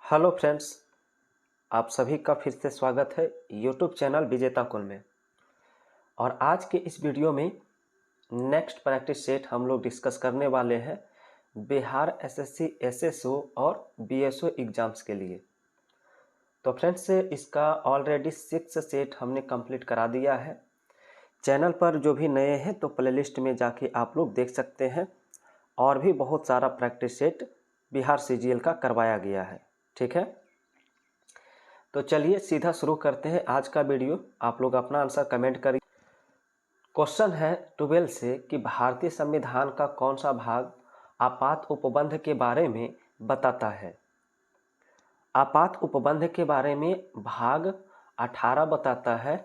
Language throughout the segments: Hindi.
हेलो फ्रेंड्स, आप सभी का फिर से स्वागत है यूट्यूब चैनल विजेता कुल में। और आज के इस वीडियो में नेक्स्ट प्रैक्टिस सेट हम लोग डिस्कस करने वाले हैं बिहार एसएससी एसएसओ और बीएसओ एग्ज़ाम्स के लिए। तो फ्रेंड्स, इसका ऑलरेडी 6 सेट हमने कंप्लीट करा दिया है। चैनल पर जो भी नए हैं तो प्लेलिस्ट में जाके आप लोग देख सकते हैं। और भी बहुत सारा प्रैक्टिस सेट बिहार सीजीएल का करवाया गया है। ठीक है, तो चलिए सीधा शुरू करते हैं आज का वीडियो। आप लोग अपना आंसर कमेंट करिए। क्वेश्चन है 12 से कि भारतीय संविधान का कौन सा भाग आपात उपबंध के बारे में बताता है। आपात उपबंध के बारे में भाग 18 बताता है।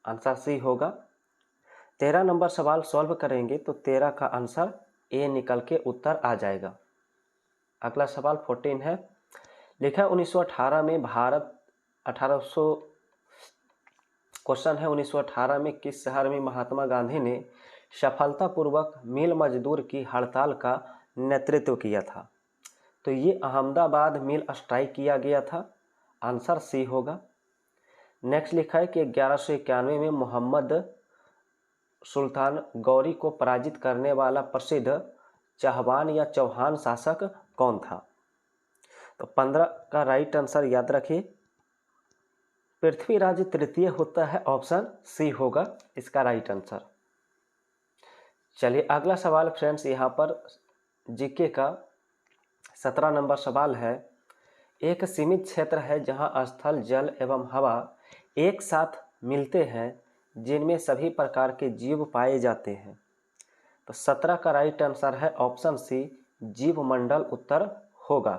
आंसर सी होगा। 13 नंबर सवाल सॉल्व करेंगे तो 13 का आंसर ए निकल के उत्तर आ जाएगा। अगला सवाल 14 है। लिखा 1918 में भारत 1800 क्वेश्चन है 1918 में किस शहर में महात्मा गांधी ने सफलतापूर्वक मिल मजदूर की हड़ताल का नेतृत्व किया था। तो ये अहमदाबाद मिल स्ट्राइक किया गया था। आंसर सी होगा। नेक्स्ट लिखा है कि 1191 में मोहम्मद सुल्तान गौरी को पराजित करने वाला प्रसिद्ध चहवान या चौहान शासक कौन था। तो 15 का राइट आंसर याद रखिए, पृथ्वीराज तृतीय होता है। ऑप्शन सी होगा इसका राइट आंसर। चलिए अगला सवाल फ्रेंड्स, यहाँ पर जीके का 17 नंबर सवाल है। एक सीमित क्षेत्र है जहाँ स्थल, जल एवं हवा एक साथ मिलते हैं, जिनमें सभी प्रकार के जीव पाए जाते हैं। तो 17 का राइट आंसर है ऑप्शन सी, जीव मंडल उत्तर होगा।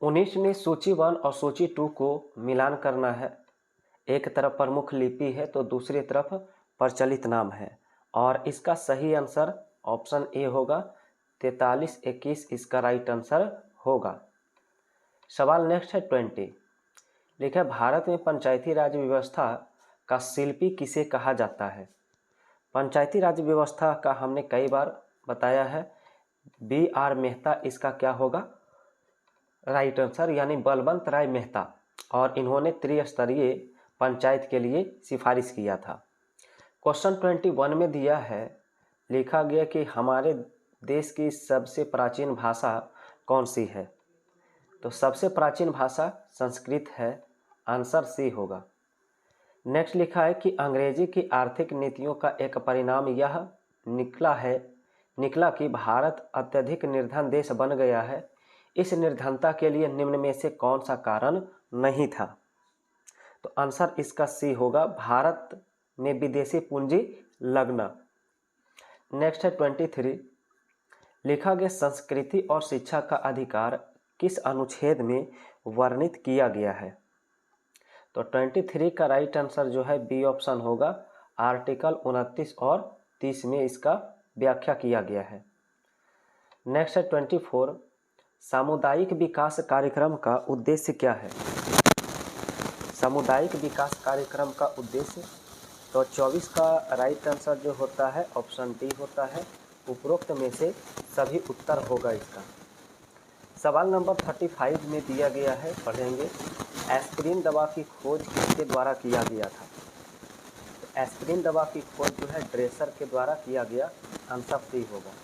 19 ने सूची 1 और सूची 2 को मिलान करना है। एक तरफ प्रमुख लिपि है तो दूसरी तरफ प्रचलित नाम है, और इसका सही आंसर ऑप्शन ए होगा। 4321 इसका राइट आंसर होगा। सवाल नेक्स्ट है 20। लिखा भारत में पंचायती राज व्यवस्था का शिल्पी किसे कहा जाता है। पंचायती राज व्यवस्था का हमने कई बार बताया है। BR मेहता इसका क्या होगा राइट आंसर, यानी बलवंत राय मेहता। और इन्होंने त्रिस्तरीय पंचायत के लिए सिफारिश किया था। क्वेश्चन 21 में दिया है, लिखा गया कि हमारे देश की सबसे प्राचीन भाषा कौन सी है। तो सबसे प्राचीन भाषा संस्कृत है। आंसर सी होगा। नेक्स्ट लिखा है कि अंग्रेजी की आर्थिक नीतियों का एक परिणाम यह निकला कि भारत अत्यधिक निर्धन देश बन गया है। इस निर्धनता के लिए निम्न में से कौन सा कारण नहीं था। तो आंसर इसका सी होगा, भारत में विदेशी पूंजी लगना। नेक्स्ट है 23। लिखा गया संस्कृति और शिक्षा का अधिकार किस अनुच्छेद में वर्णित किया गया है। तो 23 का राइट आंसर जो है बी ऑप्शन होगा। आर्टिकल 29 और 30 में इसका व्याख्या किया गया है। नेक्स्ट है 24। सामुदायिक विकास कार्यक्रम का उद्देश्य क्या है। सामुदायिक विकास कार्यक्रम का उद्देश्य, तो 24 का राइट आंसर जो होता है ऑप्शन डी होता है। उपरोक्त में से सभी उत्तर होगा इसका। सवाल नंबर 35 में दिया गया है, पढ़ेंगे। एस्पिरिन दवा की खोज किसके द्वारा किया गया था। तो एस्पिरिन दवा की खोज जो है ड्रेसर के द्वारा किया गया। आंसर सी होगा।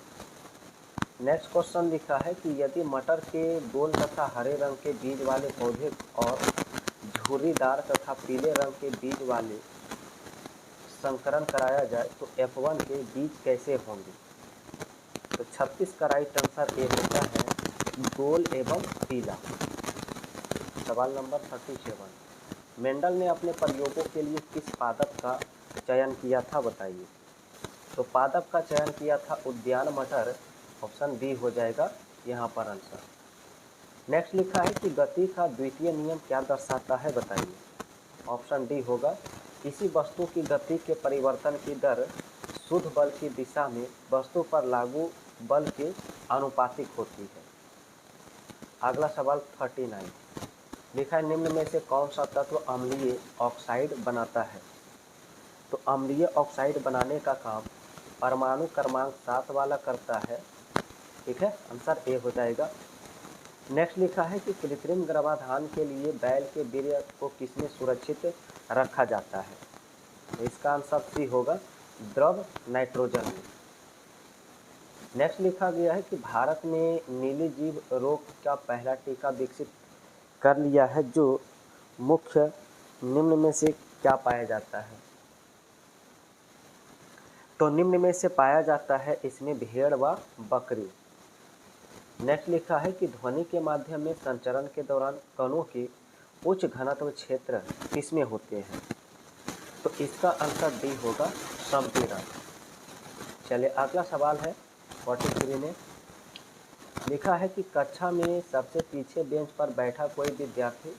नेक्स्ट क्वेश्चन लिखा है कि यदि मटर के गोल तथा हरे रंग के बीज वाले पौधे और झुर्रीदार तथा पीले रंग के बीज वाले संकरण कराया जाए तो F1 के बीज कैसे होंगे। तो 36 का राइट आंसर ए होता है, गोल एवं पीला। सवाल नंबर 37। मेंडल ने अपने प्रयोगों के लिए किस पादप का चयन किया था, बताइए। तो पादप का चयन किया था उद्यान मटर। ऑप्शन बी हो जाएगा यहाँ पर आंसर। नेक्स्ट लिखा है कि गति का द्वितीय नियम क्या दर्शाता है, बताइए। ऑप्शन डी होगा, किसी वस्तु की गति के परिवर्तन की दर शुद्ध बल की दिशा में वस्तु पर लागू बल के आनुपातिक होती है। अगला सवाल 39। लिखा है निम्न में से कौन सा तत्व अम्लीय ऑक्साइड बनाता है। तो अम्लीय ऑक्साइड बनाने का काम परमाणु क्रमांक 7 वाला करता है। ठीक है, आंसर ए हो जाएगा। नेक्स्ट लिखा है कि कृत्रिम गर्भाधान के लिए बैल के वीर्य को किसमें सुरक्षित रखा जाता है? तो इसका आंसर सी होगा, द्रव नाइट्रोजन में। नेक्स्ट लिखा गया है कि भारत ने नीली जीभ रोग का पहला टीका विकसित कर लिया है, जो मुख्य निम्न में से क्या पाया जाता है? तो निम्न में से पाया जाता है इसमें भेड़ व बकरी। नेक्स्ट लिखा है कि ध्वनि के माध्यम में संचरण के दौरान कणों के उच्च घनत्व क्षेत्र किसमें होते हैं? तो इसका आंसर डी होगा, संपीड़न। चलिए अगला सवाल है 43 में लिखा है कि कक्षा में सबसे पीछे बेंच पर बैठा कोई विद्यार्थी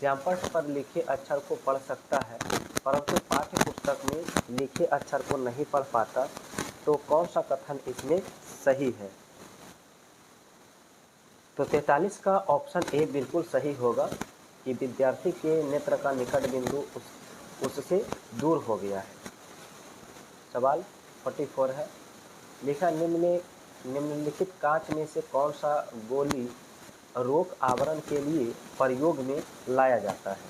श्यामपट्ट पर लिखे अक्षर को पढ़ सकता है, परंतु पाठ्य पुस्तक में लिखे अक्षर को नहीं पढ़ पाता, तो कौन सा कथन इसमें सही है? तो 43 का ऑप्शन ए बिल्कुल सही होगा कि विद्यार्थी के नेत्र का निकट बिंदु उससे दूर हो गया है। सवाल 44 है लिखा निम्नलिखित कांच में से कौन सा गोली रोग आवरण के लिए प्रयोग में लाया जाता है?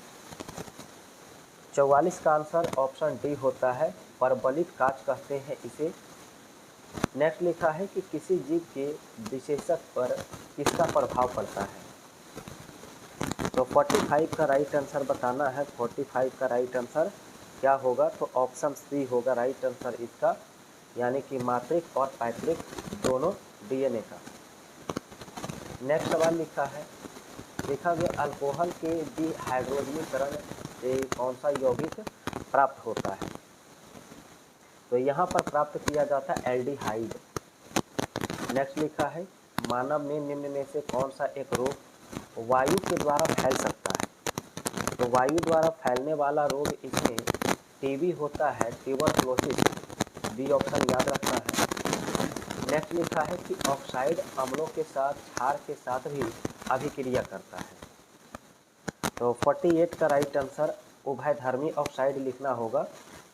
44 का आंसर ऑप्शन डी होता है, परबलित कांच कहते हैं इसे। नेक्स्ट लिखा है कि किसी जीव के विशेषक पर किसका प्रभाव पड़ता है? तो 45 का राइट आंसर बताना है। 45 का राइट आंसर क्या होगा? तो ऑप्शन सी होगा राइट आंसर इसका, यानी कि मातृक और पैतृक दोनों डीएनए का। नेक्स्ट सवाल लिखा गया अल्कोहल के डिहाइड्रोजनीकरण से कौन सा यौगिक प्राप्त होता है? तो यहाँ पर प्राप्त किया जाता है एल्डिहाइड। नेक्स्ट लिखा है मानव में निम्न में से कौन सा एक रोग वायु के द्वारा फैल सकता है? तो वायु द्वारा फैलने वाला रोग इसमें टीबी होता है, ट्यूबरक्लोसिस, बी ऑप्शन याद रखना है। नेक्स्ट लिखा है कि ऑक्साइड अम्लों के साथ क्षार के साथ भी अभिक्रिया करता है। तो 48 का राइट आंसर उभयधर्मी ऑक्साइड लिखना होगा,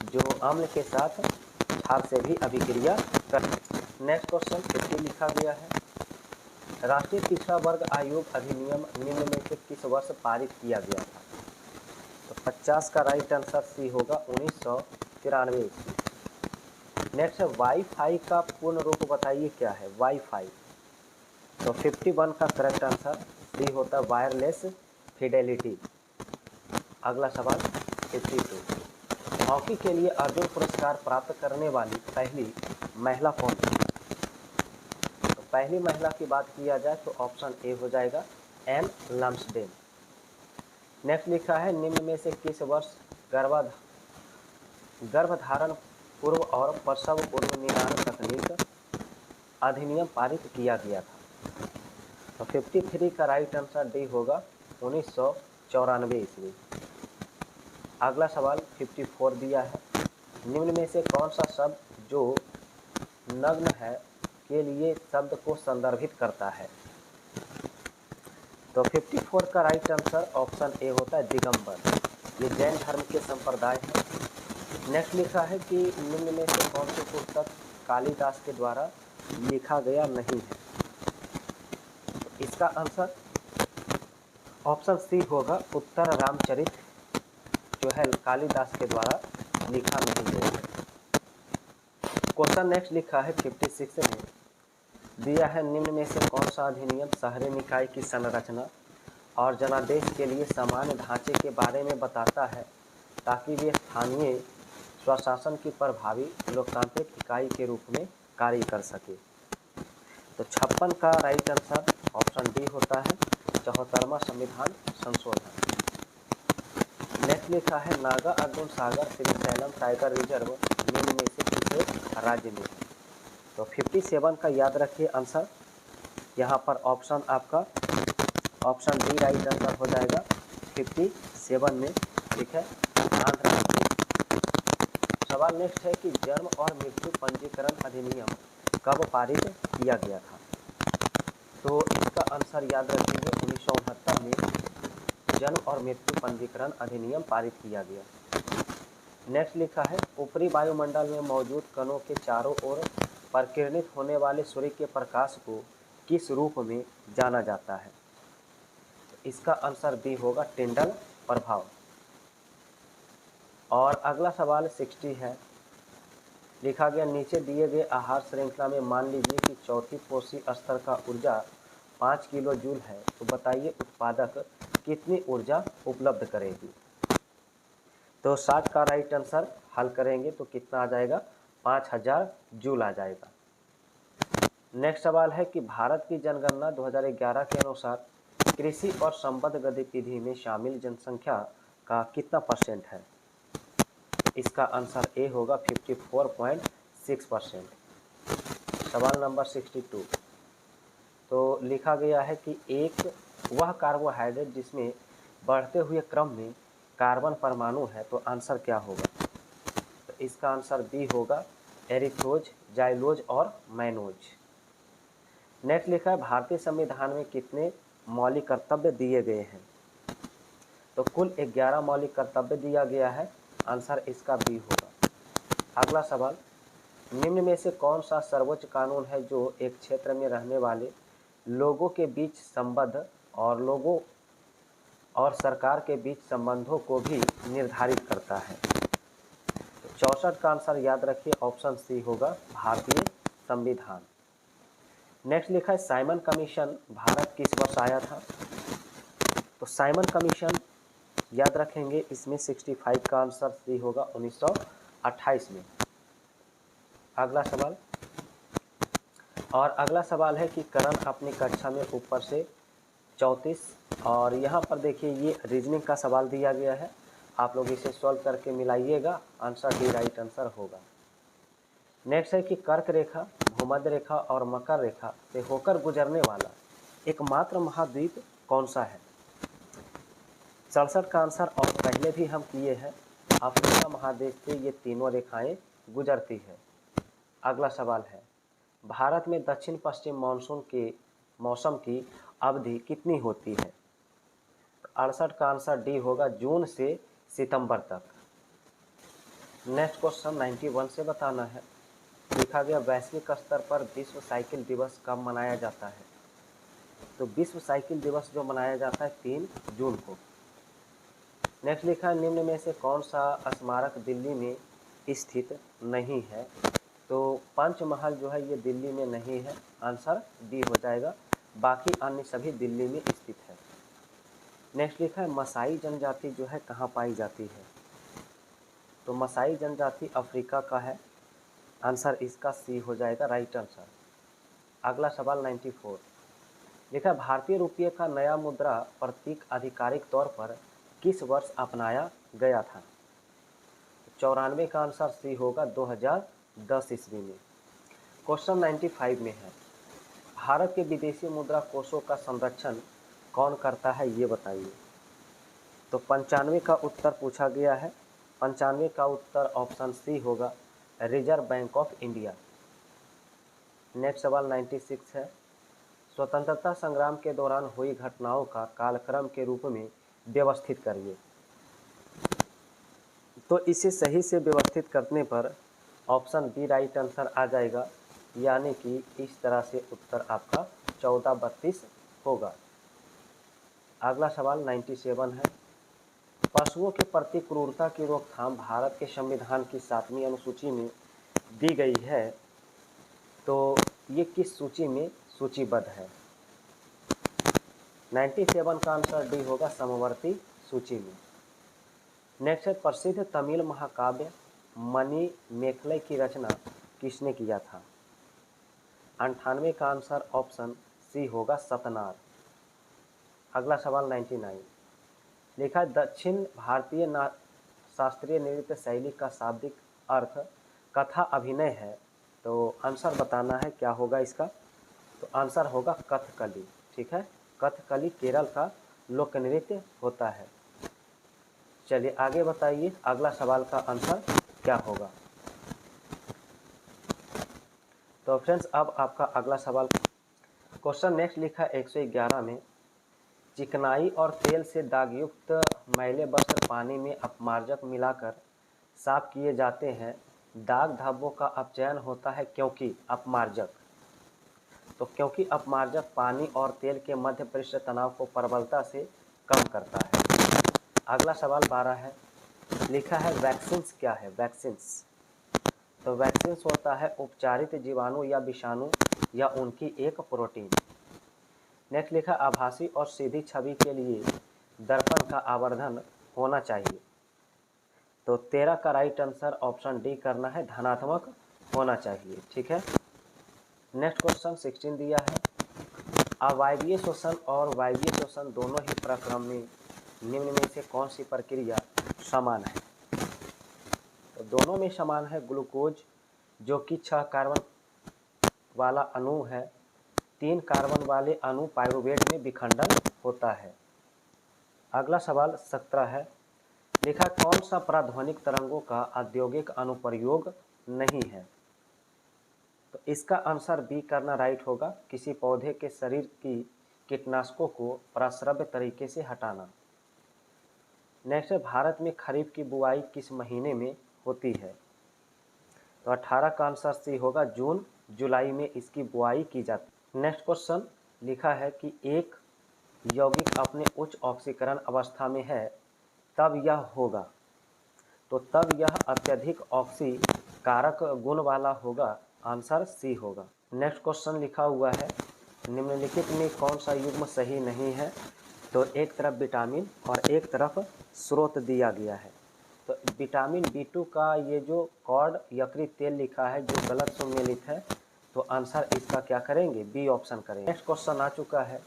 जो अम्ल के साथ क्षार से भी अभिक्रिया करता है। नेक्स्ट क्वेश्चन 50 लिखा गया है राष्ट्रीय पिछड़ा वर्ग आयोग अधिनियम निम्न में से किस वर्ष पारित किया गया था? तो 50 का राइट आंसर सी होगा, 1993। नेक्स्ट है वाईफाई का पूर्ण रूप बताइए क्या है? वाईफाई। तो 51 का करेक्ट आंसर सी होता है, वायरलेस फिडेलिटी। अगला सवाल 52 हॉकी के लिए अर्जुन पुरस्कार प्राप्त करने वाली पहली महिला कौन थी? तो पहली महिला की बात किया जाए तो ऑप्शन ए हो जाएगा, एन लम्सडेन। नेक्स्ट लिखा है निम्न में से किस वर्ष गर्भधारण पूर्व और प्रसव पूर्व निदान तकनीक अधिनियम पारित किया गया था? तो 53 का राइट आंसर डी होगा, 1994 ईस्वी। अगला सवाल 54 दिया है निम्न में से कौन सा शब्द जो नग्न है के लिए शब्द को संदर्भित करता है? तो 54 का राइट आंसर ऑप्शन ए होता है, दिगंबर। ये जैन धर्म के संप्रदाय है। नेक्स्ट लिखा है कि निम्न में से कौन सी पुस्तक कालिदास के द्वारा लिखा गया नहीं है? तो इसका आंसर ऑप्शन सी होगा, उत्तर रामचरित जो है कालिदास के द्वारा लिखा नहीं गया है। क्वेश्चन नेक्स्ट लिखा है 56 में दिया है निम्न में से कौन सा अधिनियम शहरी निकाय की संरचना और जनादेश के लिए सामान्य ढांचे के बारे में बताता है, ताकि वे स्थानीय स्वशासन की प्रभावी लोकतांत्रिक इकाई के रूप में कार्य कर सके? तो 56 का राइट आंसर ऑप्शन डी होता है, 74वां संविधान संशोधन। नेक्स्ट लिखा है नागा अर्जुन सागर श्रीशैलम टाइगर रिजर्व निम्न में से किस राज्य में? तो 57 का याद रखिए आंसर, यहाँ पर ऑप्शन आपका ऑप्शन डी राइट आंसर हो जाएगा 57 में, ठीक है, आंध्र प्रदेश। सवाल नेक्स्ट है कि जन्म और मृत्यु पंजीकरण अधिनियम कब पारित किया गया था? तो इसका आंसर याद रखेंगे, 1969 में जन्म और मृत्यु पंजीकरण अधिनियम पारित किया गया। नेक्स्ट लिखा है ऊपरी वायुमंडल में मौजूद कणों के चारों ओर प्रकीर्णित होने वाले सूर्य के प्रकाश को किस रूप में जाना जाता है? इसका आंसर बी होगा टिंडल प्रभाव। और अगला सवाल 60 है, लिखा गया नीचे दिए गए आहार श्रृंखला में मान लीजिए कि चौथी पोषी स्तर का ऊर्जा 5 किलो जूल है, तो बताइए उत्पादक कितनी ऊर्जा उपलब्ध करेगी। तो 60 का राइट आंसर हल करेंगे तो कितना आ जाएगा, 5000 जूल आ जाएगा। नेक्स्ट सवाल है कि भारत की जनगणना 2011 के अनुसार कृषि और संबद्ध गतिविधि में शामिल जनसंख्या का कितना परसेंट है। इसका आंसर ए होगा 54.6%। सवाल नंबर 62, तो लिखा गया है कि एक वह कार्बोहाइड्रेट जिसमें बढ़ते हुए क्रम में कार्बन परमाणु है, तो आंसर क्या होगा। तो इसका आंसर बी होगा एरिथ्रोज, जाइलोज और मैनोज। नेक्स्ट लिखा है भारतीय संविधान में कितने मौलिक कर्तव्य दिए गए हैं। तो कुल 11 मौलिक कर्तव्य दिया गया है, आंसर इसका बी होगा। अगला सवाल, निम्न में से कौन सा सर्वोच्च कानून है जो एक क्षेत्र में रहने वाले लोगों के बीच संबंध और लोगों और सरकार के बीच संबंधों को भी निर्धारित करता है। तो 64 का आंसर याद रखिए, ऑप्शन सी होगा भारतीय संविधान। नेक्स्ट लिखा है साइमन कमीशन भारत किस वर्ष आया था। तो साइमन कमीशन याद रखेंगे, इसमें 65 का आंसर सी होगा 1928 में। अगला सवाल, और अगला सवाल है कि करण अपनी कक्षा में ऊपर से 34, और यहाँ पर देखिए ये रीजनिंग का सवाल दिया गया है, आप लोग इसे सॉल्व करके मिलाइएगा, आंसर डी राइट आंसर होगा। नेक्स्ट है कि कर्क रेखा, भूमध्य रेखा और मकर रेखा से होकर गुजरने वाला एकमात्र महाद्वीप कौन सा है। 67 का आंसर और पहले भी हम किए हैं, अफ्रीका महादेश से ये तीनों रेखाएं गुजरती है। अगला सवाल है, भारत में दक्षिण पश्चिम मानसून के मौसम की अवधि कितनी होती है। 68 का आंसर डी होगा, जून से सितंबर तक। नेक्स्ट क्वेश्चन 91 से बताना है, लिखा गया वैश्विक स्तर पर विश्व साइकिल दिवस कब मनाया जाता है। तो विश्व साइकिल दिवस जो मनाया जाता है 3 जून को। नेक्स्ट लिखा है निम्न में से कौन सा स्मारक दिल्ली में स्थित नहीं है। तो पंचमहल जो है ये दिल्ली में नहीं है, आंसर डी हो जाएगा, बाकी अन्य सभी दिल्ली में स्थित है। नेक्स्ट लिखा है मसाई जनजाति जो है कहाँ पाई जाती है। तो मसाई जनजाति अफ्रीका का है, आंसर इसका सी हो जाएगा राइट आंसर। अगला सवाल 94, लिखा भारतीय रुपये का नया मुद्रा प्रतीक आधिकारिक तौर पर किस वर्ष अपनाया गया था। 94 का आंसर सी होगा 2010 ईस्वी में। क्वेश्चन 95 में है, भारत के विदेशी मुद्रा कोषों का संरक्षण कौन करता है ये बताइए। तो 95 का उत्तर पूछा गया है, 95 का उत्तर ऑप्शन सी होगा, reserve bank of India. Next सवाल 96 है, स्वतंत्रता संग्राम के दौरान हुई घटनाओं का कालक्रम के रूप में व्यवस्थित करिए। तो इसे सही से व्यवस्थित करने पर ऑप्शन बी राइट आंसर आ जाएगा, यानी कि इस तरह से उत्तर आपका 1432 होगा। अगला सवाल 97 है, पशुओं के प्रति क्रूरता की रोकथाम भारत के संविधान की 7वीं अनुसूची में दी गई है, तो ये किस सूची में सूचीबद्ध है। 97 का आंसर डी होगा, समवर्ती सूची में। नेक्स्ट है, प्रसिद्ध तमिल महाकाव्य मणि मेखलाई की रचना किसने किया था। 98 का आंसर ऑप्शन सी होगा, सतनार। अगला सवाल 99, लिखा है दक्षिण भारतीय शास्त्रीय नृत्य शैली का शाब्दिक अर्थ कथा अभिनय है, तो आंसर बताना है क्या होगा इसका। तो आंसर होगा कथकली। ठीक है, कथकली केरल का लोक नृत्य होता है। चलिए आगे बताइए अगला सवाल का आंसर क्या होगा। तो फ्रेंड्स अब आपका अगला सवाल, क्वेश्चन नेक्स्ट लिखा है 111 में, चिकनाई और तेल से दागयुक्त मैले वस्त्र पानी में अपमार्जक मिलाकर साफ किए जाते हैं, दाग धब्बों का अपचयन होता है क्योंकि अपमार्जक। तो क्योंकि अपमार्जक पानी और तेल के मध्य पृष्ठ तनाव को प्रबलता से कम करता है। अगला सवाल 12 है, लिखा है वैक्सीन्स क्या है। वैक्सीन्स, तो वैक्सीन्स होता है उपचारित जीवाणु या विषाणु या उनकी एक प्रोटीन। नेक्स्ट लिखा आभासी और सीधी छवि के लिए दर्पण का आवर्धन होना चाहिए। तो 13 का राइट आंसर ऑप्शन डी करना है, धनात्मक होना चाहिए। ठीक है। नेक्स्ट क्वेश्चन 16 दिया है, अवायवीय श्वसन और वायवीय श्वसन दोनों ही प्रक्रम में निम्न में से कौन सी प्रक्रिया समान है। तो दोनों में समान है। ग्लूकोज जो कि 6 कार्बन वाला अणु है, 3 कार्बन वाले अणु पाइरुवेट में विखंडन होता है। अगला सवाल 17 है, लिखा कौन सा प्राध्वनिक तरंगों का औद्योगिक अनुप्रयोग नहीं है। तो इसका आंसर बी करना राइट होगा, किसी पौधे के शरीर की कीटनाशकों को प्रस्रव्य तरीके से हटाना। नेक्स्ट है, भारत में खरीफ की बुआई किस महीने में होती है। तो 18 का आंसर सी होगा, जून जुलाई में इसकी बुआई की जाती है। नेक्स्ट क्वेश्चन लिखा है कि एक यौगिक अपने उच्च ऑक्सीकरण अवस्था में है तब यह होगा। तो तब यह अत्यधिक ऑक्सीकारक गुण वाला होगा। आंसर सी होगा। नेक्स्ट क्वेश्चन लिखा हुआ है, निम्नलिखित में कौन सा युग्म सही नहीं है। तो एक तरफ विटामिन और एक तरफ स्रोत दिया गया है। तो विटामिन B2 का ये जो कॉर्ड यकृत तेल लिखा है जो गलत सुमेलित है, तो आंसर इसका क्या करेंगे, बी ऑप्शन करेंगे। नेक्स्ट क्वेश्चन आ चुका है,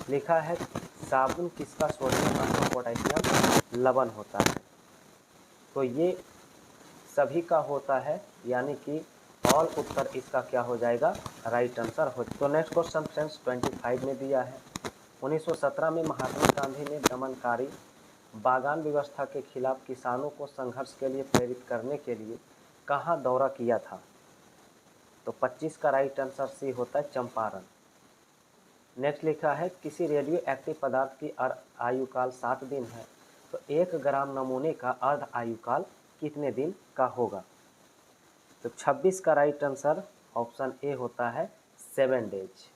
लिखा है साबुन किसका सोडियम अथवा पोटेशियम लवण होता है। तो ये सभी का होता है, यानी कि ऑल उत्तर इसका क्या हो जाएगा, राइट आंसर हो। तो नेक्स्ट क्वेश्चन फ्रेंड्स 25 में दिया है, 1917 में महात्मा गांधी ने दमनकारी बागान व्यवस्था के खिलाफ किसानों को संघर्ष के लिए प्रेरित करने के लिए कहाँ दौरा किया था। तो 25 का राइट आंसर सी होता है, चंपारण। नेक्स्ट लिखा है, किसी रेडियो एक्टिव पदार्थ की आयुकाल 7 दिन है, तो 1 ग्राम नमूने का अर्ध आयुकाल कितने दिन का होगा। तो 26 का राइट आंसर ऑप्शन ए होता है, 7 डेज।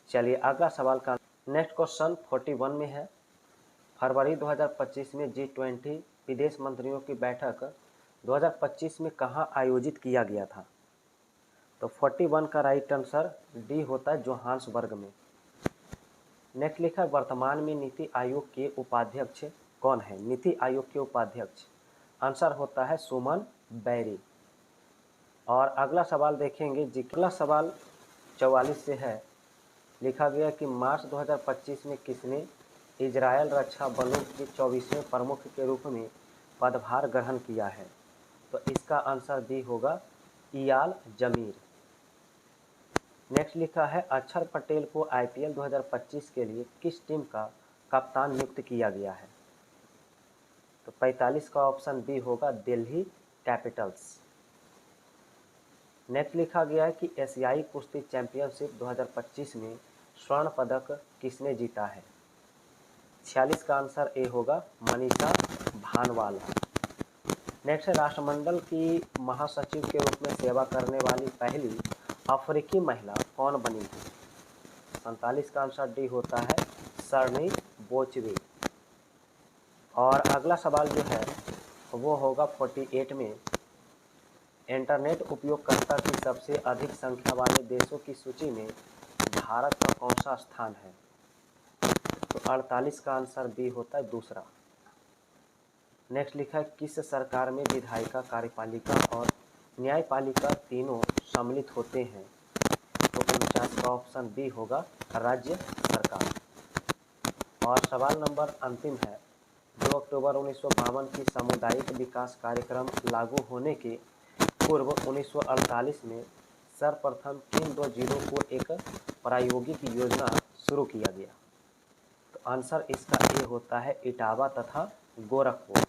चलिए अगला सवाल का नेक्स्ट क्वेश्चन 41 में है, फरवरी 2025 में G20 विदेश मंत्रियों की बैठक 2025 में कहाँ आयोजित किया गया था। तो 41 का राइट आंसर डी होता है, जोहान्सबर्ग में। नेक्स्ट लिखा, वर्तमान में नीति आयोग के उपाध्यक्ष कौन है। नीति आयोग के उपाध्यक्ष आंसर होता है सुमन बैरी। और अगला सवाल देखेंगे, अगला सवाल 44 से है, लिखा गया कि मार्च 2025 में किसने इजरायल रक्षा बलों के 24वें प्रमुख के रूप में पदभार ग्रहण किया है। तो इसका आंसर बी होगा, इयाल जमीर। नेक्स्ट लिखा है, अक्षर पटेल को IPL 2025 के लिए किस टीम का कप्तान नियुक्त किया गया है। तो 45 का ऑप्शन बी होगा, दिल्ली कैपिटल्स। नेक्स्ट लिखा गया है कि एशियाई कुश्ती चैंपियनशिप 2025 में स्वर्ण पदक किसने जीता है। 46 का आंसर ए होगा, मनीषा भानवाल। नेक्स्ट है, राष्ट्रमंडल की महासचिव के रूप में सेवा करने वाली पहली अफ्रीकी महिला कौन बनी थी। 47 का आंसर डी होता है, सरनी बोचवे। और अगला सवाल जो है वो होगा 48 में, इंटरनेट उपयोगकर्ता की सबसे अधिक संख्या वाले देशों की सूची में भारत का कौन सा स्थान है। तो 48 का आंसर बी होता है, दूसरा। नेक्स्ट लिखा है, किस सरकार में विधायिका, कार्यपालिका और न्यायपालिका तीनों सम्मिलित होते हैं। तो 49 का ऑप्शन बी होगा, राज्य सरकार। और सवाल नंबर अंतिम है, 2 अक्टूबर 1952 की सामुदायिक विकास कार्यक्रम लागू होने के पूर्व 1948 में सर्वप्रथम किन 2 जिलों को एक प्रायोगिक योजना शुरू किया गया। तो आंसर इसका ए होता है, इटावा तथा गोरखपुर।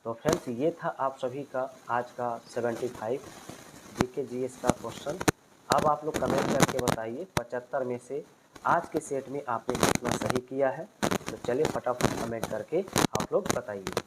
तो फ्रेंड्स ये था आप सभी का आज का 75 जीके जीएस का क्वेश्चन। अब आप लोग कमेंट करके बताइए 75 में से आज के सेट में आपने कितना सही किया है। तो चलिए फटाफट कमेंट करके आप लोग बताइए।